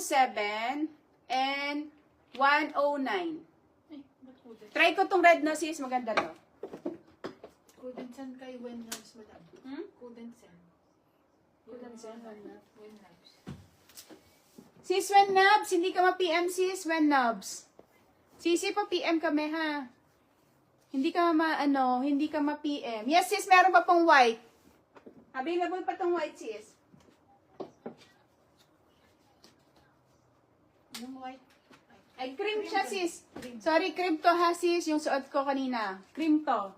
107 and 109. Ay, ba't kudet? Try ko tong red na sis, maganda to. Kudensan kay Wen Labs, madam. Hmm? Kudensan. Kudensan, Wen Labs. Wen Labs. Sis Wen Nubs, hindi ka ma-PM sis Wen Nubs. Sisi pa PM kami ha. Hindi ka hindi ka ma-PM. Yes sis, meron pa pong white. Available pa tong white sis. Yung white. Ay, cream siya sis. Cream. Sorry, cream to ha sis, yung suot ko kanina. Cream to.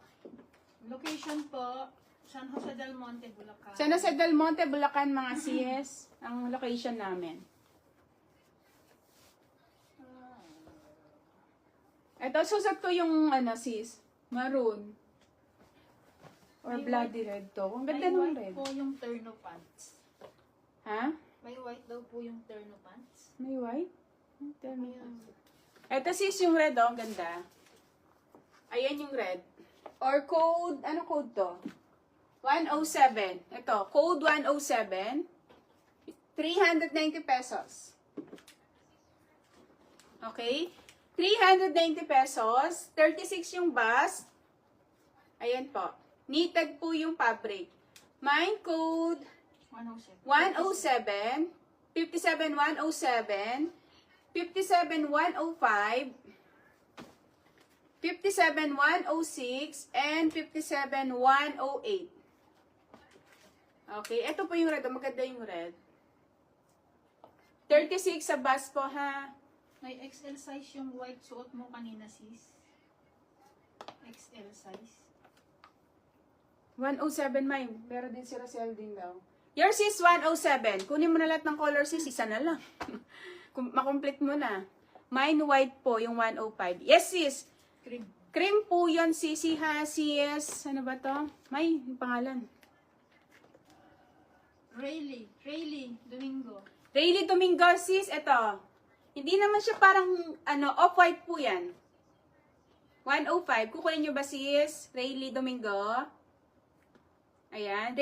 Location po, San Jose del Monte, Bulacan. Sana sa Del Monte, Bulacan mga sis. Ang location namin. Ito, susot ko yung sis, maroon. Or May bloody red to. Ang ganda May ng white red. po yung terno pants. Ha? May white daw po yung terno pants. May white? Tell me. Ayun. Ito sis yung red, ang ganda. Ayan yung red. Or code, ano code to? 107. Ito, code 107. 390 pesos. Okay? 390 pesos. 36 yung bust. Ayan po. Knitted po yung fabric. Mine code 107. 107, 57107, 57105, 57106, and 57108. Okay, ito po yung red. Maganda yung red. 36 sa bust po ha. May XL size yung white suot mo kanina, sis. XL size. 107 may. Pero din sila sale din daw. Yours is 107. Kunin mo na lahat ng color sis. Isa na lang. Makomplete mo na. Mine white po, yung 105. Yes sis. Cream. Cream po yun sis. Ha sis. Ano ba to? May yung pangalan. Rayleigh Domingo. Rayleigh Domingo sis. Ito. Hindi naman siya parang off-white po yan. 105. Kukunin nyo ba sis? Rayleigh Domingo. Ayan.